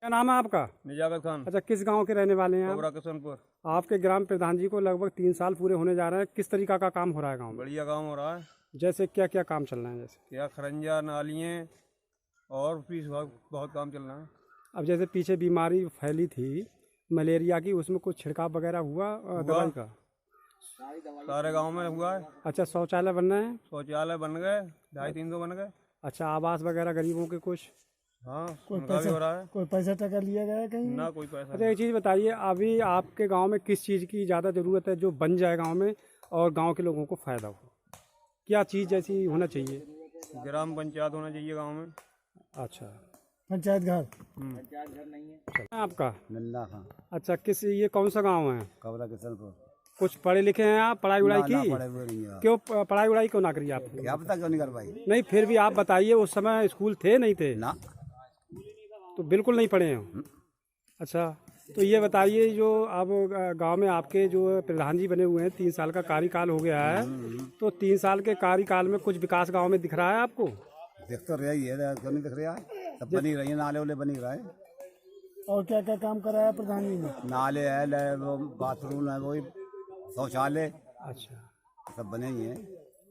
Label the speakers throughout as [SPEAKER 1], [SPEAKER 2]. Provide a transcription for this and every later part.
[SPEAKER 1] क्या नाम है आपका?
[SPEAKER 2] निजावत खान।
[SPEAKER 1] अच्छा, किस गांव के रहने वाले हैं आप?
[SPEAKER 2] कोबरा किशनपुर।
[SPEAKER 1] आपके ग्राम प्रधान जी को लगभग 3 साल पूरे होने जा रहे हैं। किस तरीका का काम हो रहा है गांव में?
[SPEAKER 2] बढ़िया काम हो रहा है।
[SPEAKER 1] जैसे क्या क्या काम चल रहे हैं? जैसे
[SPEAKER 2] क्या खरंजा नालियाँ और भी बहुत काम चल रहा है।
[SPEAKER 1] अब जैसे पीछे बीमारी फैली थी मलेरिया की, उसमें कुछ छिड़काव वगैरह हुआ दवाई का?
[SPEAKER 2] सारे गांव में हुआ है।
[SPEAKER 1] अच्छा, शौचालय बन रहे हैं?
[SPEAKER 2] शौचालय बन गए, 250-300 बन गए।
[SPEAKER 1] अच्छा, आवास वगैरह गरीबों के कुछ?
[SPEAKER 2] हाँ,
[SPEAKER 3] कोई
[SPEAKER 2] उनका भी हो रहा है।
[SPEAKER 3] कोई पैसा टका लिया गया है कहीं?
[SPEAKER 2] ना कोई पैसा
[SPEAKER 1] अच्छा, एक चीज़ बताइए, अभी आपके गांव में किस चीज़ की ज़्यादा ज़रूरत है जो बन जाए गांव में और गांव के लोगों को फ़ायदा हो? क्या चीज़ जैसी होना चाहिए?
[SPEAKER 2] नहीं। ग्राम पंचायत होना चाहिए गांव में।
[SPEAKER 1] अच्छा,
[SPEAKER 3] पंचायत घर।
[SPEAKER 1] आपका?
[SPEAKER 4] नंदा खां।
[SPEAKER 1] अच्छा, ये कौन सा गांव है?
[SPEAKER 4] कोबरा किशनपुर।
[SPEAKER 1] कुछ पढ़े लिखे हैं आप? पढ़ाई उड़ाई
[SPEAKER 4] ना
[SPEAKER 1] की?
[SPEAKER 4] पढ़े हुए नहीं है।
[SPEAKER 1] क्यों पढ़ाई उड़ाई क्यों ना करी आपने?
[SPEAKER 4] क्या पता क्यों नहीं कर पाई?
[SPEAKER 1] नहीं, फिर भी आप बताइए, उस समय स्कूल थे नहीं थे?
[SPEAKER 4] ना।
[SPEAKER 1] तो बिल्कुल नहीं पढ़े हैं? अच्छा, तो ये बताइए, जो अब गांव में आपके जो प्रधान जी बने हुए हैं, 3 साल का कार्यकाल हो गया है, तो 3 साल के कार्यकाल में कुछ विकास गांव में दिख रहा है आपको?
[SPEAKER 4] दिख तो रही है, क्यों नहीं दिख रहा है? सब बनी रही है, नाले वाले बनी रहा है।
[SPEAKER 3] और क्या क्या काम कराया प्रधान जी ने?
[SPEAKER 4] नाले है, वो बाथरूम है, वही शौचालय,
[SPEAKER 1] अच्छा,
[SPEAKER 4] सब बने ही हैं।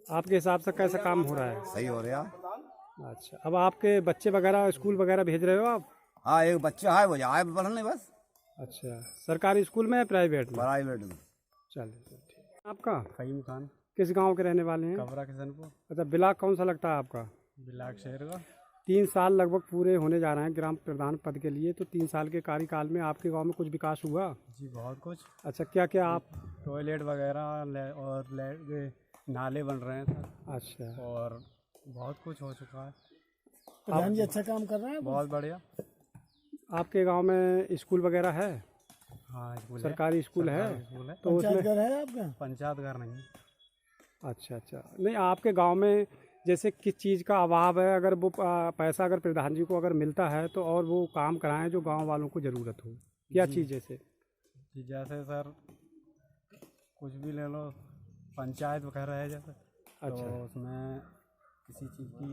[SPEAKER 1] आपके हिसाब से कैसा काम हो रहा है?
[SPEAKER 4] सही हो रहा।
[SPEAKER 1] अच्छा, अब आपके बच्चे वगैरह स्कूल वगैरह भेज रहे हो आप?
[SPEAKER 4] हाँ, एक बच्चा है, वो जाए पढ़ने बस।
[SPEAKER 1] अच्छा, सरकारी स्कूल में या प्राइवेट में?
[SPEAKER 4] प्राइवेट में।
[SPEAKER 1] चलिए, ठीक। आपका?
[SPEAKER 5] फहीम खान।
[SPEAKER 1] किस गांव के रहने वाले हैं?
[SPEAKER 5] कोबरा किशनपुर।
[SPEAKER 1] अच्छा, ब्लॉक कौन सा लगता है आपका?
[SPEAKER 5] बिलाक शहर का।
[SPEAKER 1] 3 साल लगभग पूरे होने जा रहे हैं ग्राम प्रधान पद के लिए, तो 3 साल के कार्यकाल में आपके गांव में कुछ विकास हुआ?
[SPEAKER 5] जी बहुत कुछ।
[SPEAKER 1] अच्छा, क्या क्या आप?
[SPEAKER 5] टॉयलेट वगैरह और नाले बन रहे हैं सर।
[SPEAKER 1] अच्छा,
[SPEAKER 5] और बहुत कुछ हो चुका है।
[SPEAKER 3] प्रधान जी अच्छा काम कर रहे हैं?
[SPEAKER 5] बहुत बढ़िया।
[SPEAKER 1] आपके गांव में स्कूल वगैरह है?
[SPEAKER 5] हाँ, स्कूल है।
[SPEAKER 1] सरकारी स्कूल है?
[SPEAKER 5] सरकारी स्कूल है।
[SPEAKER 1] तो
[SPEAKER 3] पंचायत
[SPEAKER 1] उसमें?
[SPEAKER 3] घर है आपका?
[SPEAKER 5] पंचायत घर नहीं है।
[SPEAKER 1] अच्छा अच्छा, नहीं, आपके गांव में जैसे किस चीज़ का अभाव है? अगर वो पैसा अगर प्रधान जी को अगर मिलता है तो और वो काम कराएं जो गांव वालों को ज़रूरत हो, क्या चीज़ जैसे?
[SPEAKER 5] जी जैसे सर कुछ भी ले लो, पंचायत वगैरह है जैसे।
[SPEAKER 1] अच्छा।
[SPEAKER 5] तो उसमें किसी चीज़ की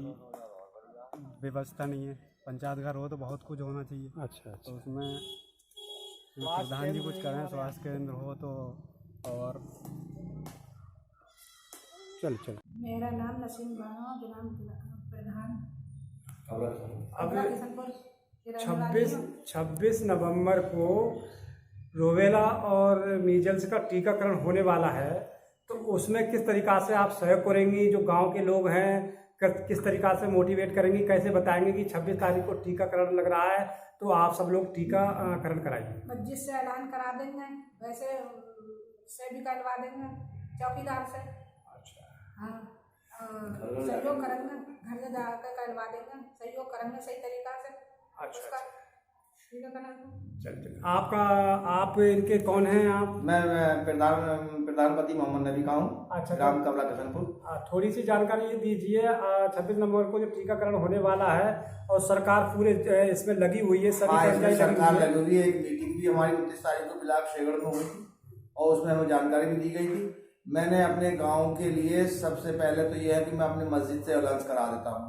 [SPEAKER 5] व्यवस्था नहीं है। पंचायत घर हो तो बहुत कुछ होना चाहिए।
[SPEAKER 1] अच्छा अच्छा,
[SPEAKER 5] तो उसमें प्रधान जी कुछ करें, स्वास्थ्य केंद्र हो तो। और
[SPEAKER 1] चल चल।
[SPEAKER 6] मेरा नाम नसीम बानो, ग्राम प्रधान
[SPEAKER 1] अब
[SPEAKER 6] किशनपुर के रहने वाली
[SPEAKER 1] 26
[SPEAKER 6] हूँ।
[SPEAKER 1] 26 नवंबर को रोवेला और मीजल्स का टीकाकरण होने वाला है, तो उसमें किस तरीक़ा से आप सहयोग करेंगी? जो गांव के लोग हैं किस तरीक़ा से मोटिवेट करेंगी? कैसे बताएंगे कि 26 तारीख को टीकाकरण लग रहा है तो आप सब लोग टीकाकरण कराइए?
[SPEAKER 6] मस्जिद से ऐलान करा देंगे, वैसे से भी करवा देंगे, चौकीदार से। हाँ, सहयोग करेंगे, घर में जाकर करवा देंगे, सहयोग करेंगे सही तरीका से।
[SPEAKER 1] अच्छा,
[SPEAKER 6] उसका टीकाकरण।
[SPEAKER 1] चल चल। आप इनके कौन हैं आप?
[SPEAKER 7] मैं प्रधानपति मोहम्मद नबी का हूँ।
[SPEAKER 1] अच्छा,
[SPEAKER 7] ग्राम कोबरा किशनपुर।
[SPEAKER 1] थोड़ी सी जानकारी ये दीजिए। 26 नवंबर को जो टीकाकरण होने वाला है और सरकार पूरे इसमें लगी हुई है, सभी
[SPEAKER 7] हाँ,
[SPEAKER 1] कर्मचारी
[SPEAKER 7] इसमें
[SPEAKER 1] लगी
[SPEAKER 7] सरकार
[SPEAKER 1] हुई है।
[SPEAKER 7] लगी हुई है। एक मीटिंग भी हमारी 29 तारीख को बिलाक शेगड़ में हुई थी और उसमें हमें जानकारी भी दी गई थी। मैंने अपने गांव के लिए सबसे पहले तो ये है कि मैं अपनी मस्जिद से अलाउंस करा देता हूँ।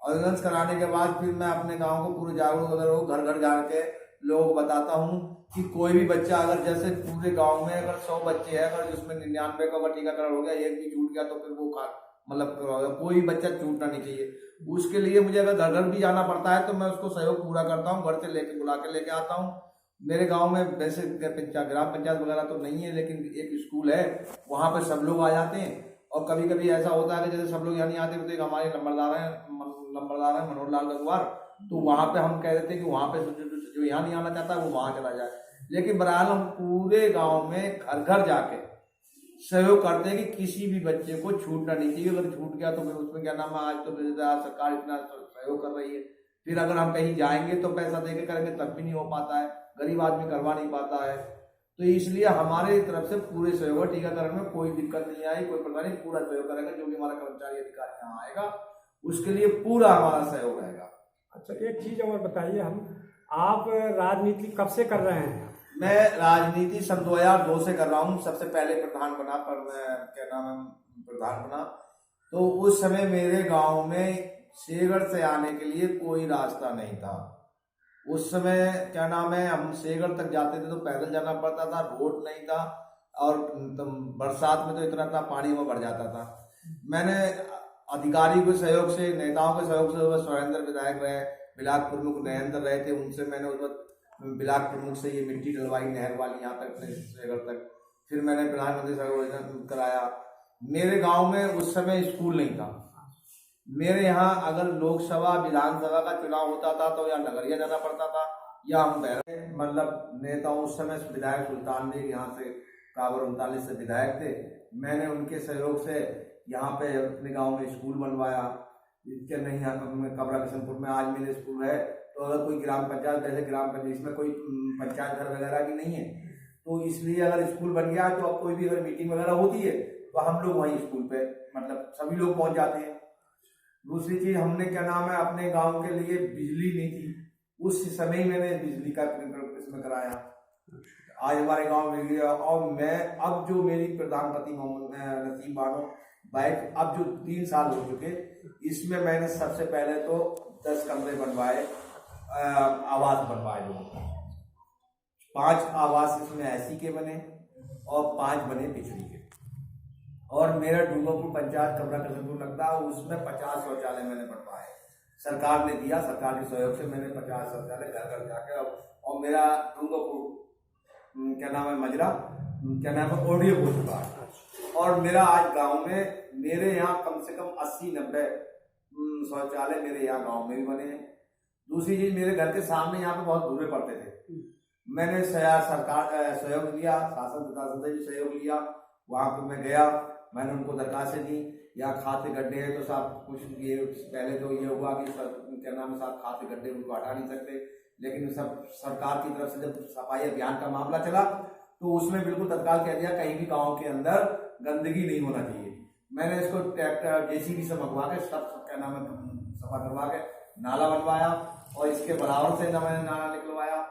[SPEAKER 7] अलाउंस कराने के बाद फिर मैं अपने गांव को पूरे जागरूक अगर हो घर घर जाके लोगों को बताता हूँ कि कोई भी बच्चा अगर जैसे पूरे गांव में अगर 100 बच्चे हैं, अगर जिसमें 99 का अगर टीकाकरण हो गया, एक भी छूट गया तो फिर वो मतलब कोई बच्चा छूटना नहीं चाहिए। उसके लिए मुझे अगर घर घर भी जाना पड़ता है तो मैं उसको सहयोग पूरा करता हूँ, घर से लेके बुला के लेके आता हूँ। मेरे गांव में वैसे ग्राम पंचायत वगैरह तो नहीं है, लेकिन एक स्कूल है, वहाँ पे सब लोग आ जाते हैं। और कभी कभी ऐसा होता है कि जैसे सब लोग यहाँ नहीं आते तो एक हमारे नंबरदार है मनोहर लाल गंगवार, तो वहाँ पे हम कह देते हैं कि वहाँ पे जो यहाँ नहीं आना चाहता है वो वहाँ चला जाए। लेकिन बहरहाल हम पूरे गांव में घर घर जाके सहयोग करते हैं कि किसी भी बच्चे को छूटना नहीं चाहिए। अगर छूट गया तो फिर उसमें क्या नाम है, आज तो सरकार इतना सहयोग कर रही है, फिर अगर हम कहीं जाएंगे तो पैसा दे के करेंगे तब भी नहीं हो पाता है, गरीब आदमी करवा नहीं पाता है। तो इसलिए हमारे तरफ से पूरे सहयोग, टीकाकरण में कोई दिक्कत नहीं आई, कोई प्रकार नहीं, पूरा सहयोग करेगा। जो भी हमारा कर्मचारी अधिकारी यहाँ आएगा उसके लिए पूरा हमारा सहयोग रहेगा।
[SPEAKER 1] अच्छा, एक चीज़ और बताइए, आप राजनीति कब से कर रहे हैं?
[SPEAKER 7] मैं राजनीति सन 2002 से कर रहा हूँ। सबसे पहले प्रधान बना, पर मैं क्या नाम है प्रधान बना तो उस समय मेरे गांव में शेगड़ से आने के लिए कोई रास्ता नहीं था। उस समय क्या नाम है, हम शेगढ़ तक जाते थे तो पैदल जाना पड़ता था, रोड नहीं था, और बरसात में तो इतना पानी में भर जाता था। मैंने अधिकारी के सहयोग से, नेताओं के सहयोग से, सुरेंद्र विधायक रहे, ब्लाक प्रमुख नरेंद्र रहे थे, उनसे मैंने उस वक्त ब्लाक प्रमुख से ये मिट्टी डलवाई नहर वाली यहाँ तक अपने शेगढ़ तक। फिर मैंने प्रधानमंत्री सहयोग योजना कराया। मेरे गांव में उस समय स्कूल नहीं था। मेरे यहाँ अगर लोकसभा विधानसभा का चुनाव होता था तो या नगरिया जाना पड़ता था, या हम मतलब नेताओं, उस समय विधायक सुल्तान बेग यहाँ से काबर 39 से विधायक थे, मैंने उनके सहयोग से यहाँ पे अपने गांव में स्कूल बनवाया। इसके नहीं, कबरा किशनपुर में आज मेरे स्कूल है, तो अगर कोई ग्राम पंचायत, जैसे ग्राम पंचायत इसमें कोई पंचायत घर वगैरह की नहीं है, तो इसलिए अगर स्कूल बन गया तो अब कोई भी अगर मीटिंग वगैरह होती है तो हम लोग वहीं स्कूल पे मतलब सभी लोग पहुंच जाते हैं। दूसरी चीज, हमने क्या नाम है, अपने गांव के लिए बिजली नहीं थी, उस समय ही मैंने बिजली का इसमें कराया। आज हमारे गांव में बिजली, और मैं अब जो मेरी प्रधानमंत्री मोहम्मद नसीम बानो बाइक, अब जो 3 साल हो चुके, इसमें मैंने सबसे पहले तो 10 कमरे बनवाए, आवास बनवाए लोगों को। 5 आवास इसमें ऐसी के बने और 5 बने बिजली के। और मेरा डूंगरपुर पंचायत कबरा किशनपुर लगता है, उसमें 50 शौचालय मैंने बनवाए, सरकार ने दिया, सरकार के सहयोग से मैंने 50 शौचालय घर घर जाके। और मेरा डूंगरपुर क्या नाम है, मजरा क्या नाम है, ऑडियो हो चुका है। और मेरा आज गांव में, मेरे यहाँ कम से कम 80-90 शौचालय मेरे यहाँ गांव में भी बने हैं। दूसरी चीज, मेरे घर के सामने यहाँ पे बहुत धुएं पड़ते थे, मैंने सरकार सहयोग लिया, शासन प्रशासन से भी सहयोग लिया। वहाँ पे मैं गया, मैंने उनको दरखास्तें दी, यहाँ खाते गड्ढे हैं तो साहब कुछ ये पहले तो ये हुआ कि क्या नाम है साहब, खाते गड्ढे उनको हटा नहीं सकते, लेकिन सब सरकार की तरफ से जब सफाई अभियान का मामला चला तो उसमें बिल्कुल तत्काल कह दिया कहीं भी गाँव के अंदर गंदगी नहीं होना चाहिए। मैंने इसको ट्रैक्टर JCB से मंगवा के सब क्या नाम है सफा करवा के नाला बनवाया, और इसके बराबर से मैंने नाला निकलवाया।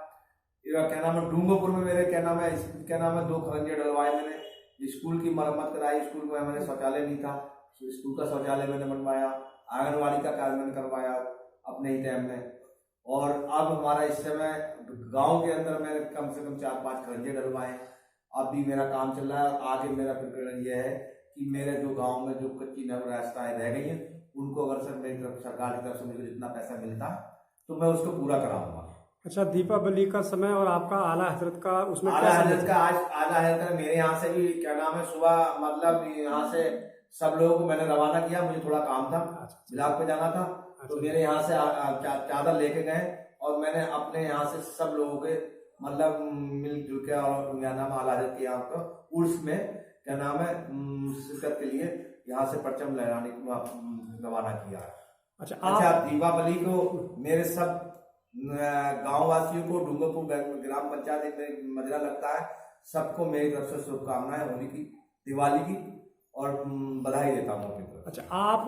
[SPEAKER 7] क्या नाम है, डूंगरपुर में मेरे क्या नाम है 2 खरंजे डलवाए मैंने, स्कूल की मरम्मत कराई, स्कूल में मैंने शौचालय नहीं था, स्कूल का शौचालय मैंने बनवाया, आंगनवाड़ी का कार्य मैंने करवाया अपने ही टाइम में। और अब हमारा इस समय गांव के अंदर मैंने कम से कम 4-5 खरंजे डलवाए। अब भी मेरा काम चल रहा है, और आगे मेरा प्रिपरेशन ये है कि मेरे जो गांव में जो कच्ची रास्ताएं रह गई हैं उनको अगर सर मेरी तरफ सरकार की तरफ से मुझे जितना पैसा मिलता है तो मैं उसको पूरा कराऊंगा।
[SPEAKER 1] अच्छा, दीपावली का समय और आपका आला हजरत का उसमें
[SPEAKER 7] आला हजरत का, आज आला हजरत मेरे यहाँ से भी क्या नाम है, सुबह मतलब यहाँ से सब लोगों को मैंने रवाना किया, मुझे थोड़ा काम था, ब्लॉक पे जाना था, तो मेरे यहाँ से चादर लेके गए, और मैंने अपने यहाँ से सब लोगों के मतलब मिलजुल के, और क्या नाम आला हजरत के यहाँ पर उर्स में क्या नाम है शिरकत के लिए यहाँ से परचम लहराने रवाना किया। अच्छा, दीपावली को मेरे सब गांव वासियों को, डूंगरपुर ग्राम पंचायत में मजरा लगता है, सबको मेरी तरफ से शुभकामनाएं होली की, दिवाली की, और बधाई देता हूँ।
[SPEAKER 1] अच्छा, आप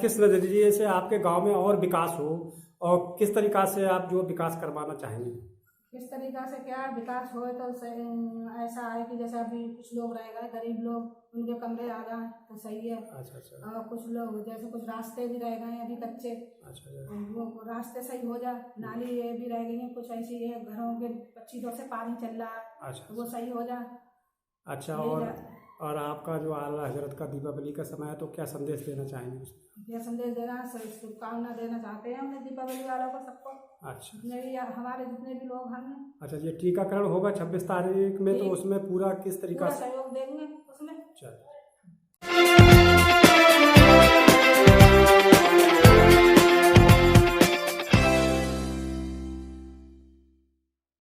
[SPEAKER 1] किस नजरिए से आपके गांव में और विकास हो, और किस तरीका से आप जो विकास करवाना चाहेंगे?
[SPEAKER 6] किस तरीका से क्या विकास हो, तो ऐसा है कि जैसे अभी कुछ लोग रह गए गरीब लोग, उनके कमरे आ जाए तो सही है।
[SPEAKER 1] अच्छा।
[SPEAKER 6] और कुछ लोग जैसे कुछ रास्ते भी रह गए अभी कच्चे,
[SPEAKER 1] अच्छा,
[SPEAKER 6] वो रास्ते सही हो जाए। नाली ये भी रह गई है कुछ ऐसी है, घरों के 25 से पानी चल रहा है,
[SPEAKER 1] अच्छा,
[SPEAKER 6] वो सही हो जाए।
[SPEAKER 1] अच्छा। और आपका जो आला हजरत का दीपावली का समय है, तो क्या संदेश देना चाहेंगे?
[SPEAKER 6] क्या संदेश देना, शुभकामना देना चाहते हैं उन्हें दीपावली वालों को, सबको।
[SPEAKER 1] अच्छा,
[SPEAKER 6] हमारे जितने भी लोग हैं।
[SPEAKER 1] अच्छा, ये टीकाकरण होगा 26 तारीख में, तो उसमें पूरा किस तरीका से
[SPEAKER 6] सहयोग देंगे उसमें।
[SPEAKER 1] चल